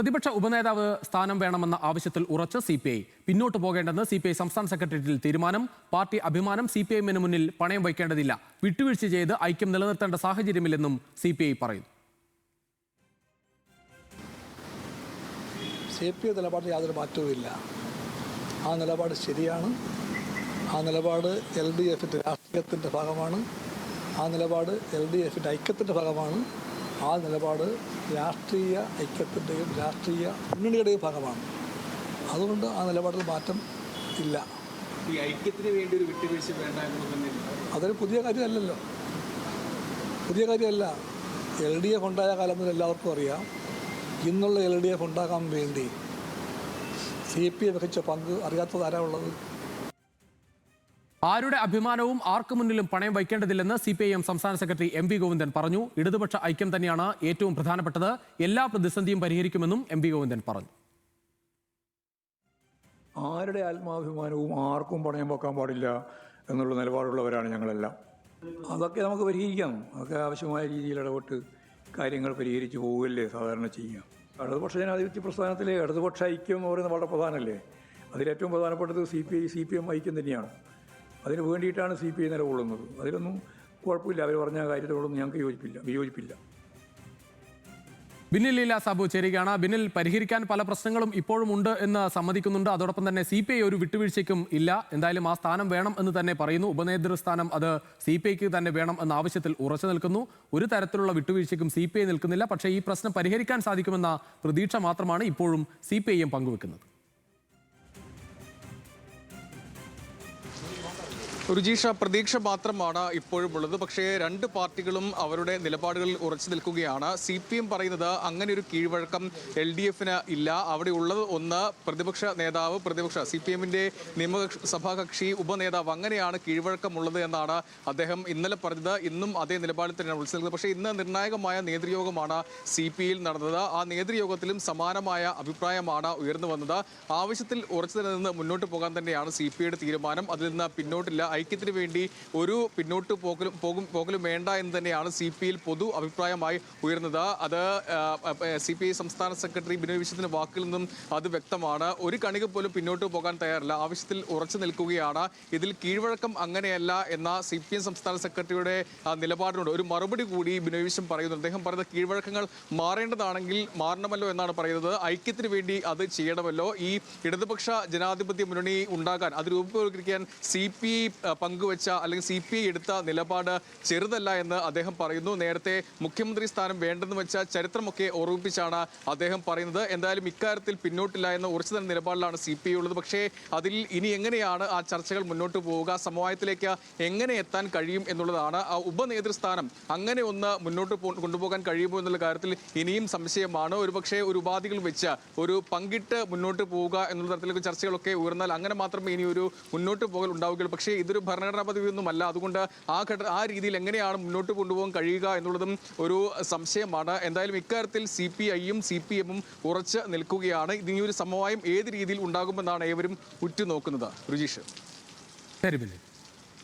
പ്രതിപക്ഷ ഉപനേതാവ് സ്ഥാനം വേണമെന്ന ആവശ്യത്തിൽ ഉറച്ച് CPI പിന്നോട്ട് പോകേണ്ടെന്ന് CPI സംസ്ഥാന സെക്രട്ടേറിയറ്റിൽ തീരുമാനം. പാർട്ടി അഭിമാനം CPIഎമ്മിന് മുന്നിൽ പണയം വയ്ക്കേണ്ടതില്ല. വിട്ടുവീഴ്ച ചെയ്ത് ഐക്യം നിലനിർത്തേണ്ട സാഹചര്യമില്ലെന്നും CPI പറയുന്നു. CPI നിലപാടിൽ യാതൊരു മാറ്റവുമില്ല. ആ നിലപാട് ശരിയാണ്. ആ നിലപാട് LDFന്റെ രാഷ്ട്രീയത്തിൻ്റെ ഭാഗമാണ്. ആ നിലപാട് LDFന്റെ ഐക്യത്തിൻ്റെ ഭാഗമാണ്. ആ നിലപാട് രാഷ്ട്രീയ ഐക്യത്തിൻ്റെയും രാഷ്ട്രീയ മുന്നണിയുടെയും ഭാഗമാണ്. അതുകൊണ്ട് ആ നിലപാടിൽ മാറ്റം ഇല്ല. ഈ ഐക്യത്തിന് വേണ്ടി ഒരു വിട്ടുവീഴ്ച വേണ്ട എന്ന് തന്നെ അതൊരു പുതിയ കാര്യമല്ലല്ലോ. പുതിയ കാര്യമല്ല. LDF ഉണ്ടായ കാലം മുതൽ എല്ലാവർക്കും അറിയാം. ഇന്നുള്ള LDF ഉണ്ടാകാൻ വേണ്ടി CPI വഹിച്ച പങ്ക് അറിയാത്തതാരാ ഉള്ളത്? ആരുടെ അഭിമാനവും ആർക്കു മുന്നിലും പണയം വയ്ക്കേണ്ടതില്ലെന്ന് CPIഎം സംസ്ഥാന സെക്രട്ടറി MV ഗോവിന്ദൻ പറഞ്ഞു. ഇടതുപക്ഷ ഐക്യം തന്നെയാണ് ഏറ്റവും പ്രധാനപ്പെട്ടത്. എല്ലാ പ്രതിസന്ധിയും പരിഹരിക്കുമെന്നും MV ഗോവിന്ദൻ പറഞ്ഞു. ആരുടെ ആത്മാഭിമാനവും ആർക്കും പണയം വെക്കാൻ പാടില്ല എന്നുള്ള നിലപാടുള്ളവരാണ് ഞങ്ങളെല്ലാം. അതൊക്കെ നമുക്ക് പരിഹരിക്കാം. അതൊക്കെ ആവശ്യമായ രീതിയിൽ ഇടപെട്ട് കാര്യങ്ങൾ പരിഹരിച്ച് പോവുകയല്ലേ സാധാരണ ചെയ്യാം. ഇടതുപക്ഷ ജനാധിപത്യ പ്രസ്ഥാനത്തിലെ ഇടതുപക്ഷ ഐക്യം എന്ന് പറയുന്നത് വളരെ പ്രധാനമല്ലേ. അതിലേറ്റവും പ്രധാനപ്പെട്ടത് CPIM ഐക്യം തന്നെയാണ്. അതിന് വേണ്ടിയിട്ടാണ് CPI നിലകൊള്ളുന്നത്. അതിലൊന്നും കുഴപ്പമില്ല. അവർ പറഞ്ഞ കാര്യത്തോടൊന്നും ഞങ്ങൾക്ക് വിയോജിപ്പില്ല. ബിന്നിൽ ലീല സാബു ചേരുകയാണ്. ബിന്നിൽ, പരിഹരിക്കാൻ പല പ്രശ്നങ്ങളും ഇപ്പോഴും ഉണ്ട് എന്ന് സമ്മതിക്കുന്നുണ്ട്. അതോടൊപ്പം തന്നെ CPI ഒരു വിട്ടുവീഴ്ചയ്ക്കും ഇല്ല. എന്തായാലും ആ സ്ഥാനം വേണം എന്ന് തന്നെ പറയുന്നു. ഉപനേതൃസ്ഥാനം അത് CPIക്ക് തന്നെ വേണം എന്ന ആവശ്യത്തിൽ ഉറച്ചു നിൽക്കുന്നു. ഒരു തരത്തിലുള്ള വിട്ടുവീഴ്ചയ്ക്കും CPI നിൽക്കുന്നില്ല. പക്ഷേ ഈ പ്രശ്നം പരിഹരിക്കാൻ സാധിക്കുമെന്ന പ്രതീക്ഷ മാത്രമാണ് ഇപ്പോഴും CPIഎം പങ്കുവെക്കുന്നത്. രുചീഷ, പ്രതീക്ഷ മാത്രമാണ് ഇപ്പോഴും ഉള്ളത്. പക്ഷേ രണ്ട് പാർട്ടികളും അവരുടെ നിലപാടുകളിൽ ഉറച്ചു നിൽക്കുകയാണ്. CPM പറയുന്നത് അങ്ങനെ ഒരു കീഴ്വഴക്കം LDFന് ഇല്ല. അവിടെ ഉള്ളത് ഒന്ന് പ്രതിപക്ഷ നേതാവ്, CPMന്റെ നിയമസഭാ കക്ഷി ഉപനേതാവ്, അങ്ങനെയാണ് കീഴ്വഴക്കമുള്ളത് എന്നാണ് അദ്ദേഹം ഇന്നലെ പറഞ്ഞത്. ഇന്നും അതേ നിലപാടിൽ തന്നെയാണ് ഉറച്ചു നിൽക്കുന്നത്. പക്ഷേ ഇന്ന് നിർണായകമായ നേതൃയോഗമാണ് CPIയിൽ നടന്നത്. ആ നേതൃയോഗത്തിലും സമാനമായ അഭിപ്രായമാണ് ഉയർന്നു വന്നത്. ആവശ്യത്തിൽ ഉറച്ചു നിന്ന് മുന്നോട്ട് പോകാൻ തന്നെയാണ് CPIയുടെ തീരുമാനം. അതിൽ നിന്ന് പിന്നോട്ടില്ല. ഐക്യത്തിന് വേണ്ടി ഒരു പിന്നോട്ട് പോകലും വേണ്ട എന്ന് തന്നെയാണ് CPIയിൽ പൊതു അഭിപ്രായമായി ഉയർന്നത്. അത് CPI സംസ്ഥാന സെക്രട്ടറി ബിനോയ് വിശ്വത്തിന്റെ വാക്കിൽ നിന്നും അത് വ്യക്തമാണ്. ഒരു കണിക പോലും പിന്നോട്ട് പോകാൻ തയ്യാറില്ല. ആവശ്യത്തിൽ ഉറച്ചു നിൽക്കുകയാണ്. ഇതിൽ കീഴ്വഴക്കം അങ്ങനെയല്ല എന്ന CPM സംസ്ഥാന സെക്രട്ടറിയുടെ നിലപാടിനോട് ഒരു മറുപടി കൂടി ബിനോയ് വിശ്വം പറയുന്നു. അദ്ദേഹം പറയുന്നത് കീഴ്വഴക്കങ്ങൾ മാറേണ്ടതാണെങ്കിൽ മാറണമല്ലോ എന്നാണ് പറയുന്നത്. ഐക്യത്തിന് വേണ്ടി അത് ചെയ്യണമല്ലോ. ഈ ഇടതുപക്ഷ ജനാധിപത്യ മുന്നണി ഉണ്ടാകാൻ, അത് രൂപീകരിക്കാൻ CPI പങ്കുവച്ച അല്ലെങ്കിൽ CPI എടുത്ത നിലപാട് ചെറുതല്ല എന്ന് അദ്ദേഹം പറയുന്നു. നേരത്തെ മുഖ്യമന്ത്രി സ്ഥാനം വേണ്ടെന്ന് വെച്ച ചരിത്രമൊക്കെ ഓർമ്മിപ്പിച്ചാണ് അദ്ദേഹം പറയുന്നത്. എന്തായാലും ഇക്കാര്യത്തിൽ പിന്നോട്ടില്ല എന്ന ഉറച്ചു തന്നെ നിലപാടിലാണ് CPI ഉള്ളത്. പക്ഷേ അതിൽ ഇനി എങ്ങനെയാണ് ആ ചർച്ചകൾ മുന്നോട്ട് പോവുക, സമവായത്തിലേക്ക് എങ്ങനെ എത്താൻ കഴിയും എന്നുള്ളതാണ്. ആ ഉപനേതൃസ്ഥാനം അങ്ങനെ ഒന്ന് മുന്നോട്ട് കൊണ്ടുപോകാൻ കഴിയുമോ എന്നുള്ള കാര്യത്തിൽ ഇനിയും സംശയമാണ്. ഒരുപക്ഷെ ഒരു ഉപാധികൾ വെച്ച് ഒരു പങ്കിട്ട് മുന്നോട്ട് പോവുക എന്നുള്ള തരത്തിലേക്ക് ചർച്ചകളൊക്കെ ഉയർന്നാൽ അങ്ങനെ മാത്രമേ ഇനി ഒരു മുന്നോട്ട് പോകൽ ഉണ്ടാവുകയുള്ളൂ. പക്ഷേ ഇതൊരു ഭരണഘടനാ പദവിയൊന്നുമല്ല. അതുകൊണ്ട് ആ രീതിയിൽ എങ്ങനെയാണ് മുന്നോട്ട് കൊണ്ടുപോകാൻ കഴിയുക എന്നുള്ളതും ഒരു സംശയമാണ്. എന്തായാലും ഇക്കാര്യത്തിൽ CPIയും CPMും ഉറച്ച് നിൽക്കുകയാണ്. ഇനി ഒരു സമവായം ഏത് രീതിയിൽ ഉണ്ടാകുമെന്നാണ് ഏവരും ഉറ്റുനോക്കുന്നത്. രുചീഷ്. ശരി.